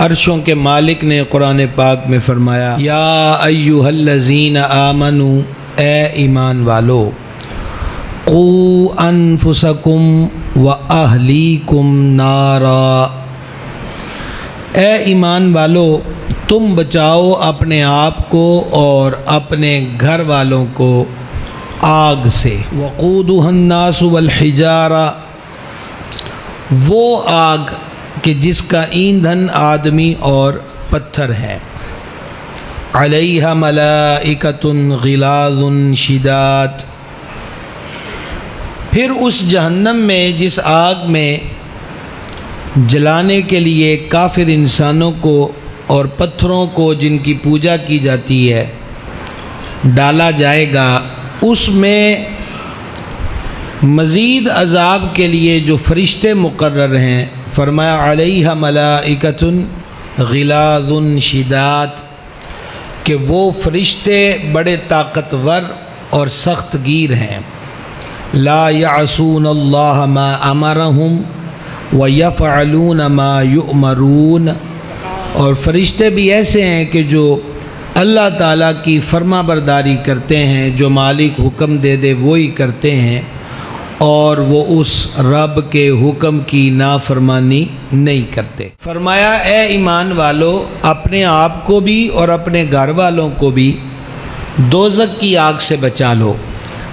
عرشوں کے مالک نے قرآن پاک میں فرمایا یا ایھا الذین آمنو، اے ایمان والو، قوا انفسکم واہلیکم نارا، اے ایمان والو تم بچاؤ اپنے آپ کو اور اپنے گھر والوں کو آگ سے۔ وقودھا الناس والحجارہ، وہ آگ کہ جس کا ایندھن آدمی اور پتھر ہے۔ علیہا ملائکۃ غلاظ شداد، پھر اس جہنم میں، جس آگ میں جلانے کے لیے کافر انسانوں کو اور پتھروں کو جن کی پوجا کی جاتی ہے ڈالا جائے گا، اس میں مزید عذاب کے لیے جو فرشتے مقرر ہیں، فرمایا علیہا ملائکۃ غلاظ شداد، کہ وہ فرشتے بڑے طاقتور اور سخت گیر ہیں۔ لا یعصون اللہ ما امرہم ویفعلون ما یؤمرون، اور فرشتے بھی ایسے ہیں کہ جو اللہ تعالیٰ کی فرما برداری کرتے ہیں، جو مالک حکم دے دے وہی کرتے ہیں، اور وہ اس رب کے حکم کی نافرمانی نہیں کرتے۔ فرمایا اے ایمان والو، اپنے آپ کو بھی اور اپنے گھر والوں کو بھی دوزخ کی آگ سے بچا لو۔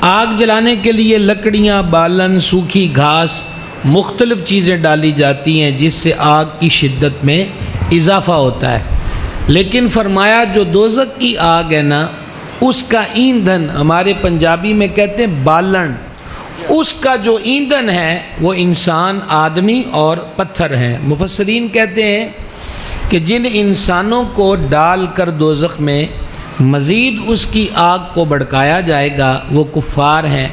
آگ جلانے کے لیے لکڑیاں، بالن، سوکھی گھاس، مختلف چیزیں ڈالی جاتی ہیں جس سے آگ کی شدت میں اضافہ ہوتا ہے، لیکن فرمایا جو دوزخ کی آگ ہے نا، اس کا ایندھن، ہمارے پنجابی میں کہتے ہیں بالن، اس کا جو ایندھن ہے وہ انسان، آدمی اور پتھر ہیں۔ مفسرین کہتے ہیں کہ جن انسانوں کو ڈال کر دوزخ میں مزید اس کی آگ کو بھڑکایا جائے گا وہ کفار ہیں۔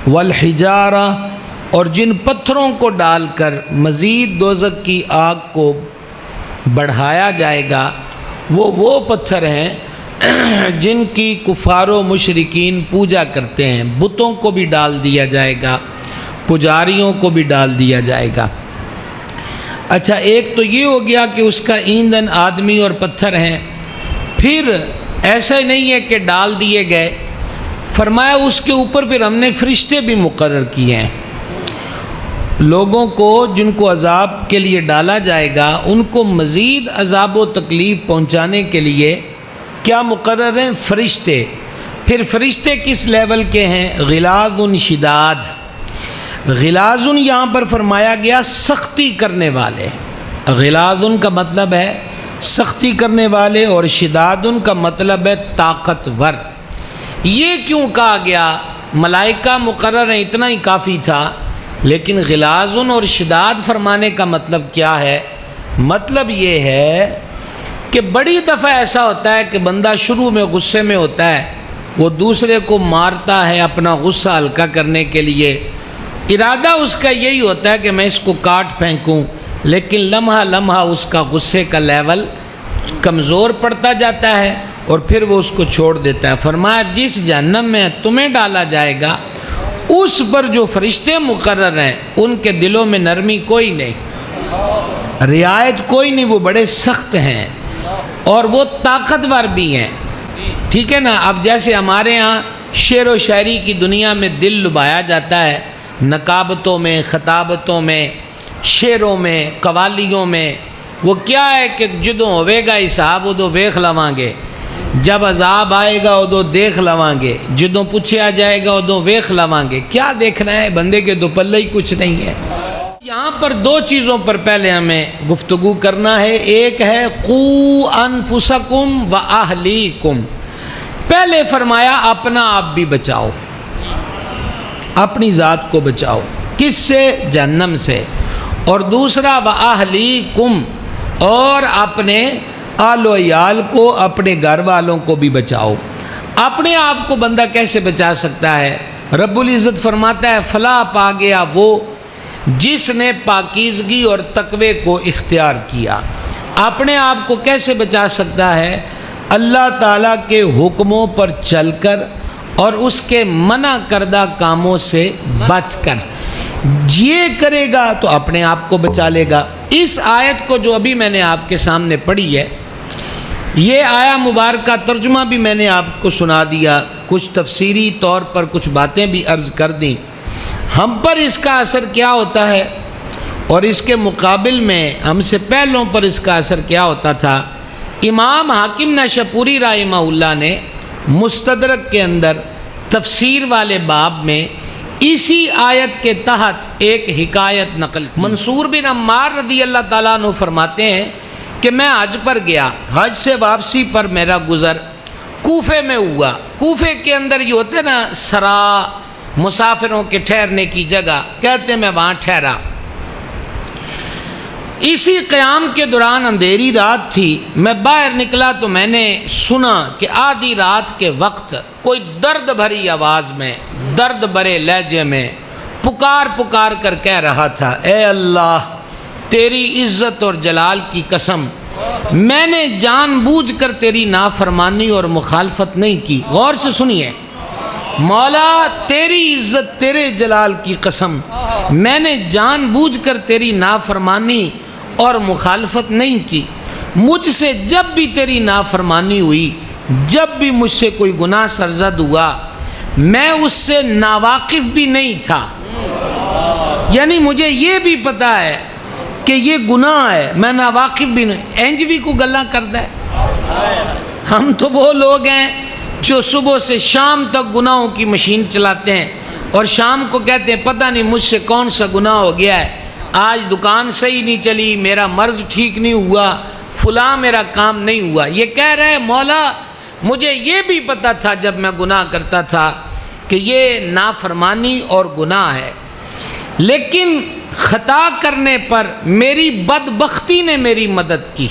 والحجارہ، اور جن پتھروں کو ڈال کر مزید دوزخ کی آگ کو بڑھایا جائے گا وہ پتھر ہیں جن کی کفار و مشرکین پوجا کرتے ہیں۔ بتوں کو بھی ڈال دیا جائے گا، پجاریوں کو بھی ڈال دیا جائے گا۔ اچھا، ایک تو یہ ہو گیا کہ اس کا ایندھن آدمی اور پتھر ہیں۔ پھر ایسا ہی نہیں ہے کہ ڈال دیے گئے، فرمایا اس کے اوپر پھر ہم نے فرشتے بھی مقرر کیے ہیں۔ لوگوں کو جن کو عذاب کے لیے ڈالا جائے گا ان کو مزید عذاب و تکلیف پہنچانے کے لیے کیا مقرر ہیں؟ فرشتے۔ پھر فرشتے کس لیول کے ہیں؟ غلاظ شداد۔ غلاظ یہاں پر فرمایا گیا سختی کرنے والے، غلاظ کا مطلب ہے سختی کرنے والے، اور شداد کا مطلب ہے طاقتور۔ یہ کیوں کہا گیا؟ ملائکہ مقرر ہیں اتنا ہی کافی تھا، لیکن غلاظ اور شداد فرمانے کا مطلب کیا ہے؟ مطلب یہ ہے کہ بڑی دفعہ ایسا ہوتا ہے کہ بندہ شروع میں غصے میں ہوتا ہے، وہ دوسرے کو مارتا ہے اپنا غصہ ہلکا کرنے کے لیے، ارادہ اس کا یہی ہوتا ہے کہ میں اس کو کاٹ پھینکوں، لیکن لمحہ لمحہ اس کا غصے کا لیول کمزور پڑتا جاتا ہے اور پھر وہ اس کو چھوڑ دیتا ہے۔ فرمایا جس جہنم میں تمہیں ڈالا جائے گا اس پر جو فرشتے مقرر ہیں ان کے دلوں میں نرمی کوئی نہیں، رعایت کوئی نہیں، وہ بڑے سخت ہیں اور وہ طاقتور بھی ہیں۔ ٹھیک ہے نا؟ اب جیسے ہمارے ہاں شعر و شاعری کی دنیا میں دل لبھایا جاتا ہے، نقابتوں میں، خطابتوں میں، شعروں میں، قوالیوں میں، وہ کیا ہے کہ جدوں ہوئے گا حساب ادو ویکھ لواں گے، جب عذاب آئے گا ادو دیکھ لواں گے، جدوں پوچھا جائے گا ادو ویکھ لواں گے۔ کیا دیکھنا ہے؟ بندے کے دوپلے ہی کچھ نہیں ہے۔ یہاں پر دو چیزوں پر پہلے ہمیں گفتگو کرنا ہے۔ ایک ہے قوا انفسکم واہلیکم، پہلے فرمایا اپنا آپ بھی بچاؤ، اپنی ذات کو بچاؤ، کس سے؟ جہنم سے۔ اور دوسرا واہلیکم، اور اپنے آل و عیال کو، اپنے گھر والوں کو بھی بچاؤ۔ اپنے آپ کو بندہ کیسے بچا سکتا ہے؟ رب العزت فرماتا ہے فلاح پا گیا وہ جس نے پاکیزگی اور تقوی کو اختیار کیا۔ اپنے آپ کو کیسے بچا سکتا ہے؟ اللہ تعالیٰ کے حکموں پر چل کر اور اس کے منع کردہ کاموں سے بچ کر۔ یہ کرے گا تو اپنے آپ کو بچا لے گا۔ اس آیت کو جو ابھی میں نے آپ کے سامنے پڑھی ہے، یہ آیا مبارکہ ترجمہ بھی میں نے آپ کو سنا دیا، کچھ تفسیری طور پر کچھ باتیں بھی عرض کر دیں۔ ہم پر اس کا اثر کیا ہوتا ہے اور اس کے مقابل میں ہم سے پہلوں پر اس کا اثر کیا ہوتا تھا؟ امام حاکم نشاپوری رحمہ اللہ نے مستدرک کے اندر تفسیر والے باب میں اسی آیت کے تحت ایک حکایت نقل کی۔ منصور بن عمار رضی اللہ تعالیٰ عنہ فرماتے ہیں کہ میں حج پر گیا، حج سے واپسی پر میرا گزر کوفے میں ہوا۔ کوفے کے اندر یہ ہوتے نا سرا، مسافروں کے ٹھہرنے کی جگہ، کہتے ہیں میں وہاں ٹھہرا۔ اسی قیام کے دوران اندھیری رات تھی، میں باہر نکلا تو میں نے سنا کہ آدھی رات کے وقت کوئی درد بھری آواز میں، درد بھرے لہجے میں پکار پکار کر کہہ رہا تھا، اے اللہ تیری عزت اور جلال کی قسم، میں نے جان بوجھ کر تیری نافرمانی اور مخالفت نہیں کی۔ غور سے سنیے، مولا تیری عزت تیرے جلال کی قسم، میں نے جان بوجھ کر تیری نافرمانی اور مخالفت نہیں کی۔ مجھ سے جب بھی تیری نافرمانی ہوئی، جب بھی مجھ سے کوئی گناہ سرزد ہوا، میں اس سے ناواقف بھی نہیں تھا، یعنی مجھے یہ بھی پتہ ہے کہ یہ گناہ ہے، میں ناواقف بھی نہیں۔ اینجوی کو گلہ کرتا ہے۔ ہم تو وہ لوگ ہیں جو صبح سے شام تک گناہوں کی مشین چلاتے ہیں اور شام کو کہتے ہیں پتہ نہیں مجھ سے کون سا گناہ ہو گیا ہے، آج دکان صحیح نہیں چلی، میرا مرض ٹھیک نہیں ہوا، فلاں میرا کام نہیں ہوا۔ یہ کہہ رہے مولا مجھے یہ بھی پتہ تھا جب میں گناہ کرتا تھا کہ یہ نافرمانی اور گناہ ہے، لیکن خطا کرنے پر میری بدبختی نے میری مدد کی،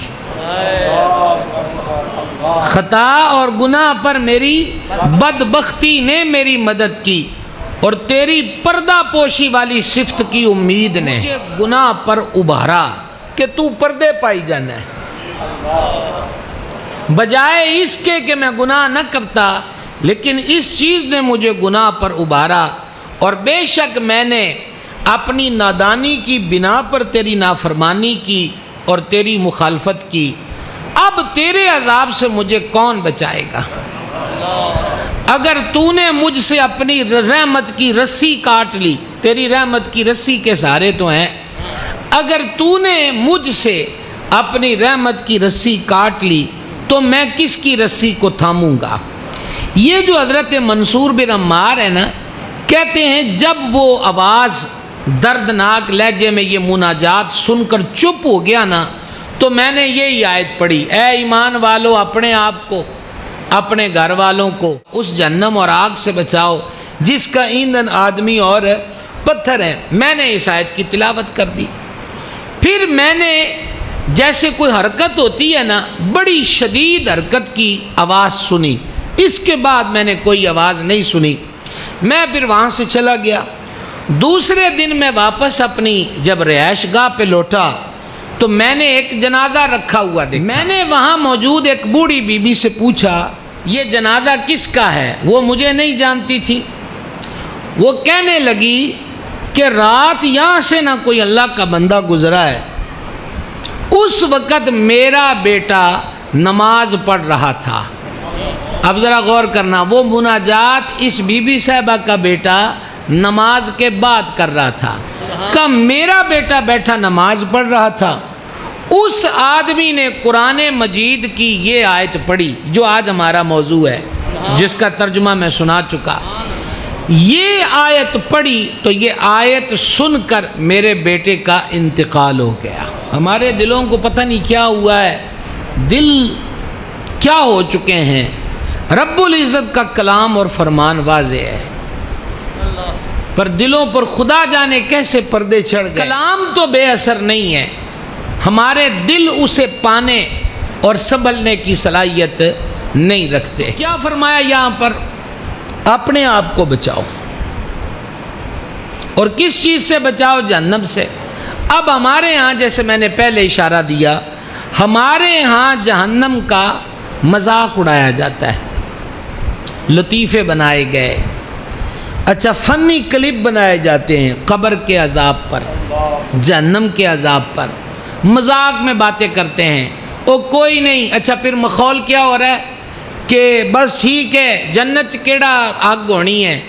خطا اور گناہ پر میری بدبختی نے میری مدد کی، اور تیری پردہ پوشی والی صفت کی امید نے مجھے گناہ پر ابھارا کہ تو پردے پائی جانا ہے، بجائے اس کے کہ میں گناہ نہ کرتا، لیکن اس چیز نے مجھے گناہ پر ابھارا، اور بے شک میں نے اپنی نادانی کی بنا پر تیری نافرمانی کی اور تیری مخالفت کی، اب تیرے عذاب سے مجھے کون بچائے گا؟ اگر تو نے مجھ سے اپنی رحمت کی رسی کاٹ لی، تیری رحمت کی رسی کے سہارے تو ہیں، اگر تو نے مجھ سے اپنی رحمت کی رسی کاٹ لی تو میں کس کی رسی کو تھاموں گا؟ یہ جو حضرت منصور بن عمار ہے نا، کہتے ہیں جب وہ آواز دردناک لہجے میں یہ مناجات سن کر چپ ہو گیا نا، تو میں نے یہی آیت پڑھی، اے ایمان والو اپنے آپ کو، اپنے گھر والوں کو اس جہنم اور آگ سے بچاؤ جس کا ایندھن آدمی اور پتھر ہے۔ میں نے اس آیت کی تلاوت کر دی، پھر میں نے جیسے کوئی حرکت ہوتی ہے نا، بڑی شدید حرکت کی آواز سنی، اس کے بعد میں نے کوئی آواز نہیں سنی، میں پھر وہاں سے چلا گیا۔ دوسرے دن میں واپس اپنی جب رہائش گاہ پہ لوٹا تو میں نے ایک جنازہ رکھا ہوا دیکھا۔ میں نے وہاں موجود ایک بوڑھی بی بی سے پوچھا یہ جنازہ کس کا ہے؟ وہ مجھے نہیں جانتی تھی۔ وہ کہنے لگی کہ رات یہاں سے نہ کوئی اللہ کا بندہ گزرا ہے، اس وقت میرا بیٹا نماز پڑھ رہا تھا۔ اب ذرا غور کرنا، وہ مناجات اس بی بی صاحبہ کا بیٹا نماز کے بعد کر رہا تھا، کہ میرا بیٹا بیٹھا نماز پڑھ رہا تھا۔ اس آدمی نے قرآن مجید کی یہ آیت پڑھی جو آج ہمارا موضوع ہے، جس کا ترجمہ میں سنا چکا۔ یہ آیت پڑھی تو یہ آیت سن کر میرے بیٹے کا انتقال ہو گیا۔ ہمارے دلوں کو پتہ نہیں کیا ہوا ہے، دل کیا ہو چکے ہیں۔ رب العزت کا کلام اور فرمان واضح ہے، پر دلوں پر خدا جانے کیسے پردے چڑھ گئے۔ کلام تو بے اثر نہیں ہے، ہمارے دل اسے پانے اور سنبھلنے کی صلاحیت نہیں رکھتے۔ کیا فرمایا یہاں پر؟ اپنے آپ کو بچاؤ، اور کس چیز سے بچاؤ؟ جہنم سے۔ اب ہمارے ہاں جیسے میں نے پہلے اشارہ دیا، ہمارے ہاں جہنم کا مذاق اڑایا جاتا ہے، لطیفے بنائے گئے۔ اچھا فنی کلپ بنائے جاتے ہیں قبر کے عذاب پر، جہنم کے عذاب پر، مذاق میں باتیں کرتے ہیں، وہ کوئی نہیں۔ اچھا پھر مخول کیا ہو رہا ہے کہ بس ٹھیک ہے جنت کیڑا اگ ہونی ہے،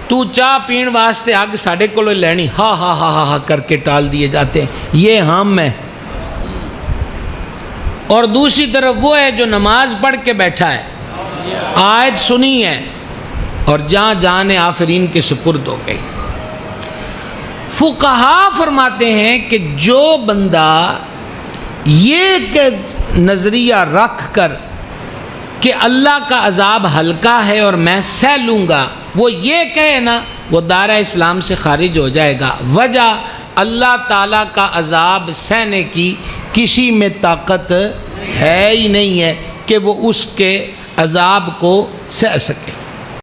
تو چاہ پین واسطے اگ ساڑھے کو لینی، ہاں ہاں ہاں ہاں ہاں کر کے ٹال دیے جاتے ہیں، یہ ہم ہے۔ اور دوسری طرف وہ ہے جو نماز پڑھ کے بیٹھا ہے، آیت سنی ہے اور جہاں جان آفرین کے سپرد ہو گئی۔ فقہا فرماتے ہیں کہ جو بندہ یہ نظریہ رکھ کر کہ اللہ کا عذاب ہلکا ہے اور میں سہ لوں گا، وہ یہ کہے نا، وہ دائرہ اسلام سے خارج ہو جائے گا۔ وجہ اللہ تعالیٰ کا عذاب سہنے کی کسی میں طاقت ہے ہی نہیں ہے کہ وہ اس کے عذاب کو سہ سکے۔